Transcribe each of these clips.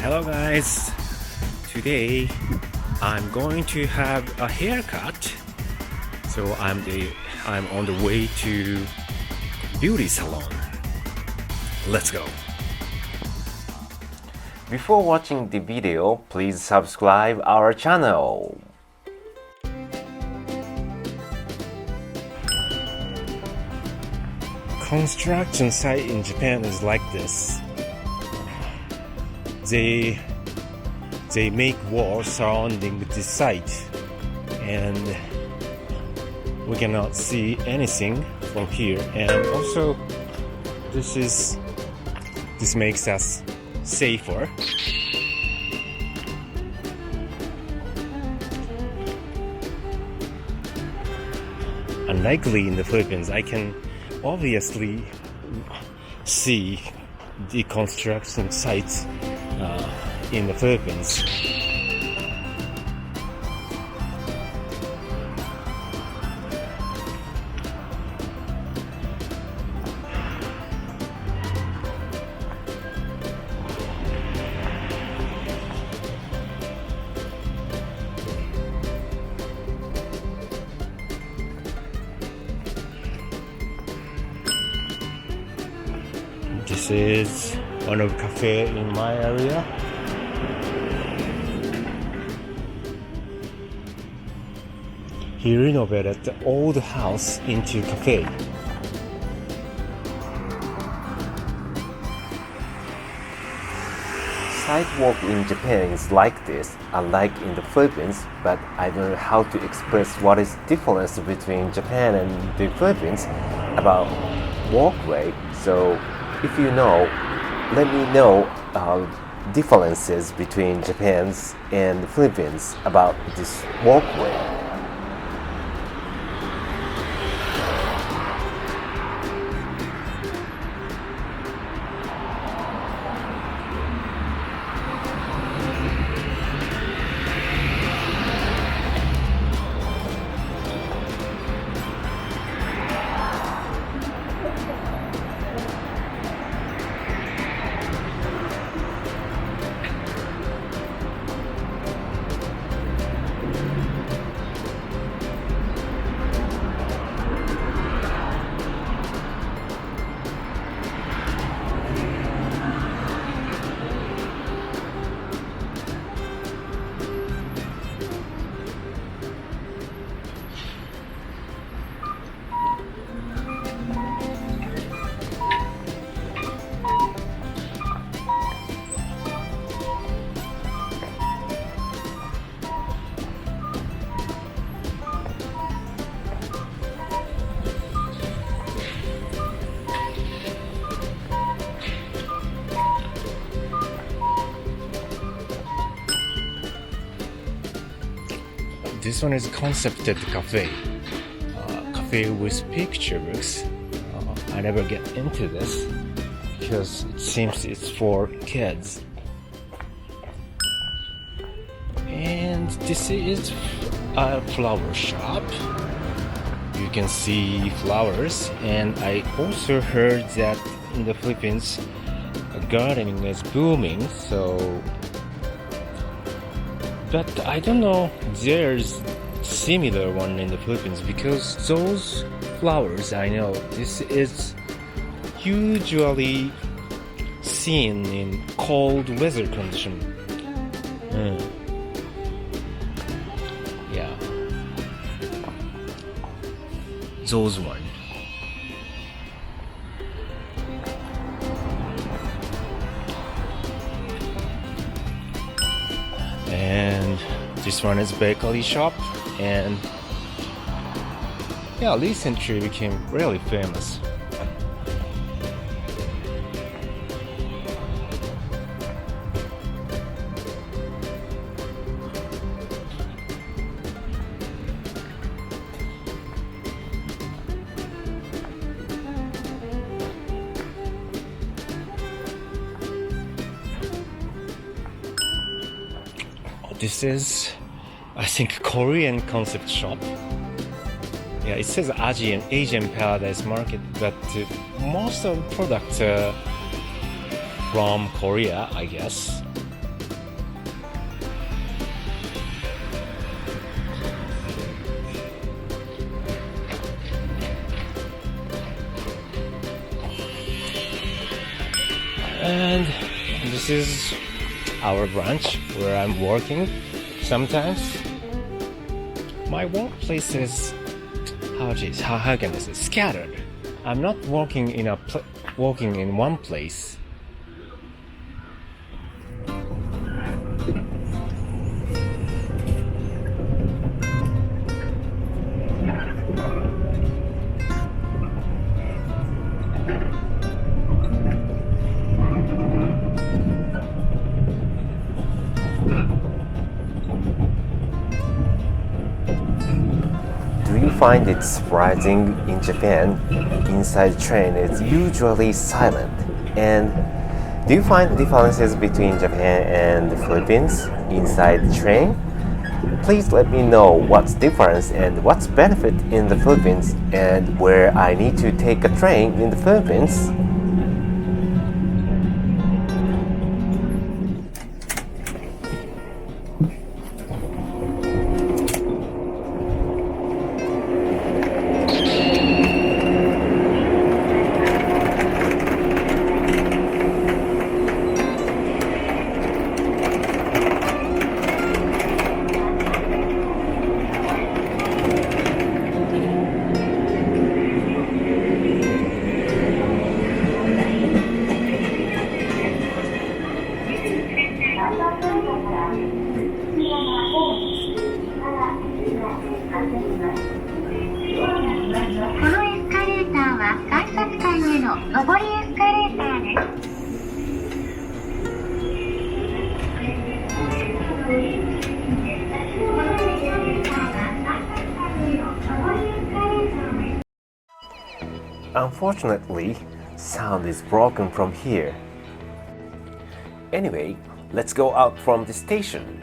Hello guys, today I'm going to have a haircut. So I'm on the way to beauty salon. Let's go. Before watching the video, please subscribe our channel. Construction site in Japan is like this. They make walls surrounding this site, and we cannot see anything from here. And also, this makes us safer. Unlikely in the Philippines, I can obviously see the construction sites in the Philippines. This is one of the cafe in my area. He renovated the old house into cafe. Sidewalk in Japan is like this, unlike in the Philippines, but I don't know how to express what is the difference between Japan and the Philippines about walkway. So if you know, let me know differences between Japan's and the Philippines about this walkway. This one is concepted cafe. Cafe with picture books. I never get into this because it seems it's for kids. And this is a flower shop. You can see flowers, and I also heard that in the Philippines gardening is booming, but I don't know there's similar one in the Philippines, because those flowers I know this is usually seen in cold weather condition. Yeah, those one. And this one is bakery shop, and yeah, recently became really famous. This is, I think, Korean concept shop. Yeah, it says Asian Paradise Market, but most of the products are from Korea, I guess. And this is our branch where I'm working. Sometimes my workplace is how can I say, scattered. I'm not working in one place. Do you find it surprising in Japan, inside train is usually silent? And do you find differences between Japan and the Philippines inside the train? Please let me know what's difference and what's benefit in the Philippines and where I need to take a train in the Philippines. Unfortunately, sound is broken from here. Anyway, let's go out from the station.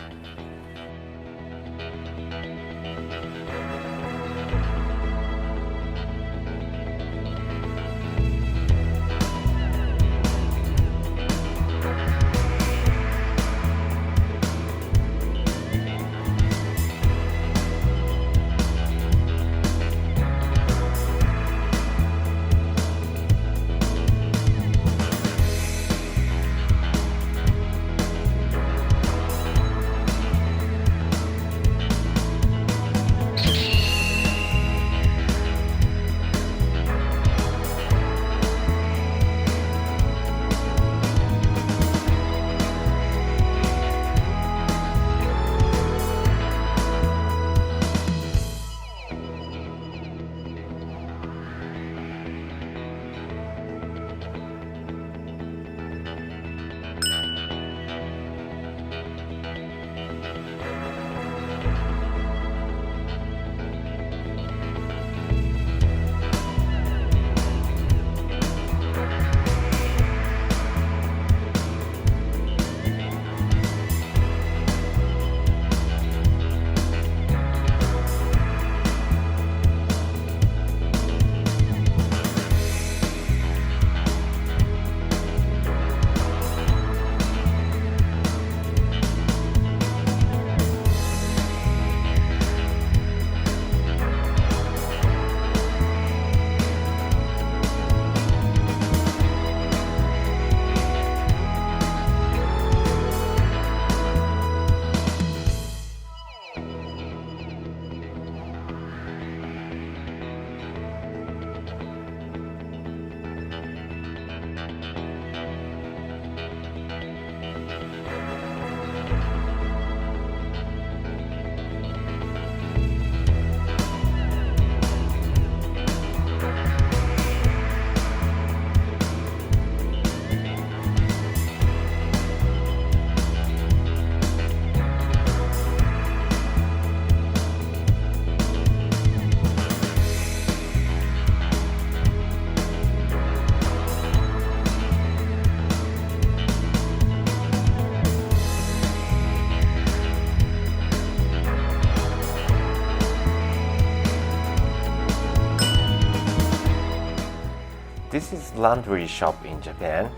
This is laundry shop in Japan,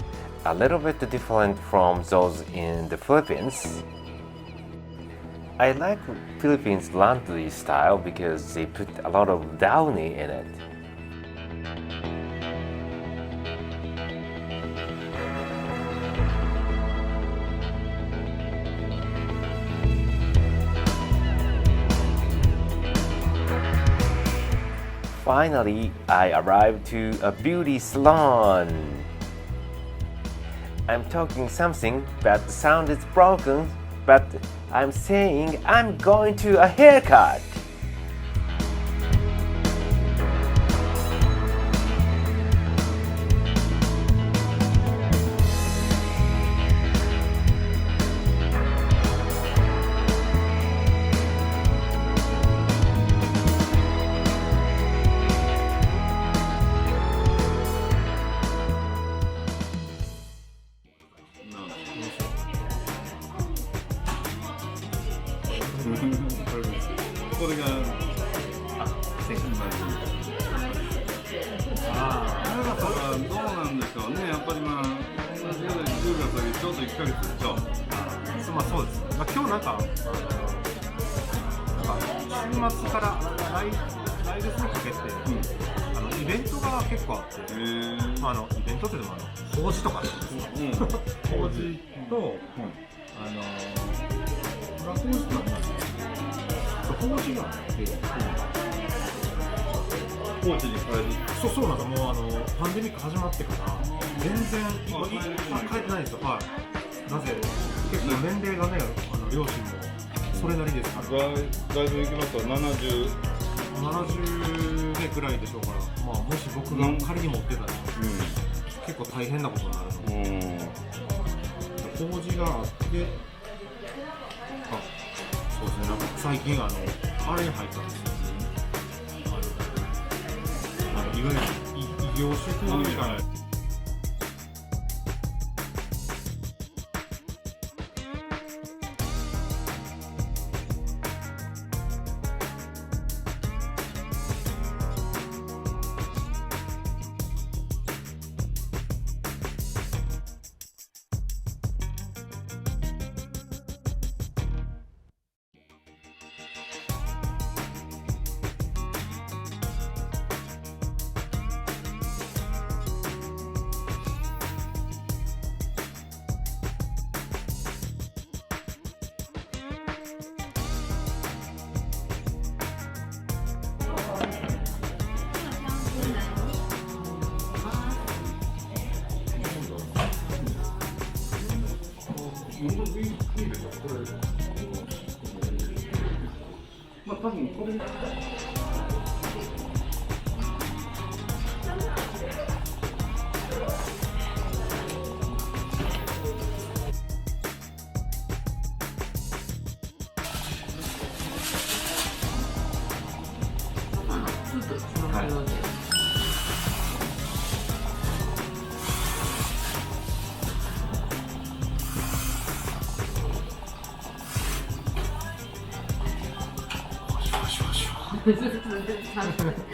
a little bit different from those in the Philippines. I like Philippines laundry style because they put a lot of downy in it. Finally, I arrived to a beauty salon. I'm talking something, but the sound is broken. But I'm saying I'm going to a haircut.これがセカンド長さはどうなんでしょうね。やっぱりまあ同じぐらい10月よりちょうど1ヶ月でしょ。まあそうですね。まあ今日なんか週末から来月にかけて、イベントが結構あって、イベントっていうのも法事とかあるんですか。法事と法事があって、高知に帰る。そうなんかもうパンデミック始まってから全然帰ってないんですよ。はい。なぜ結構年齢がね両親もそれなりですから。だいぶ行きますと70年くらいでしょうから、まあもし僕が仮に持ってたら、結構大変なことになるので、法事があって。そうですね、なんか最近あれに入ったんですよ。いわゆる異業種みたいな。まあ多分これ。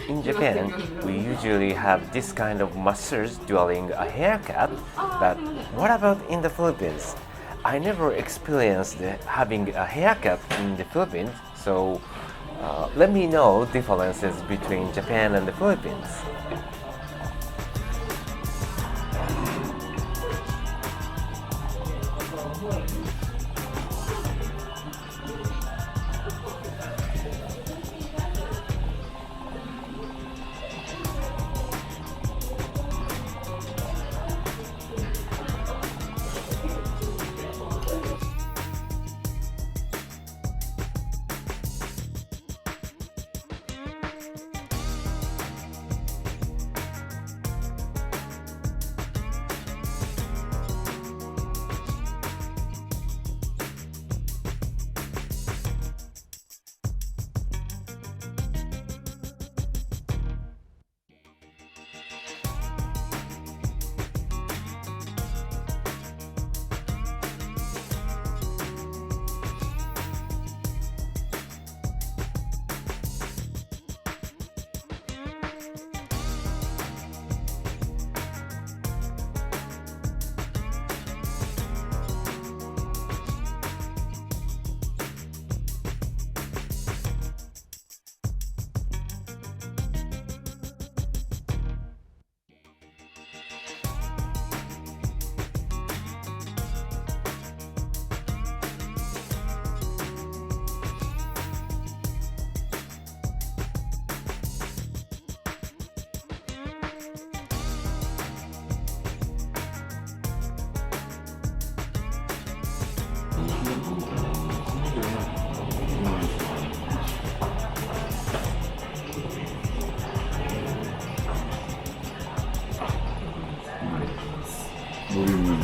In Japan, we usually have this kind of massage during a haircut, but what about in the Philippines? I never experienced having a haircut in the Philippines, so let me know differences between Japan and the Philippines. ボリューム。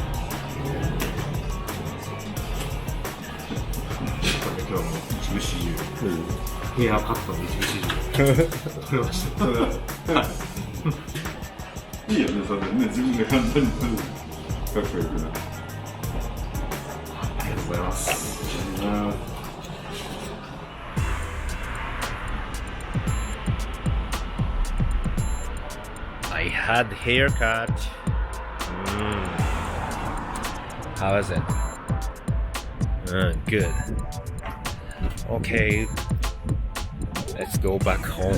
今日はもう一部始終、ヘアカットの一部始終撮れました。いいよね、それね、自分で簡単に撮る。かっこよくな。ありがとうございます。I had haircut. How is it? Good. Okay, let's go back home.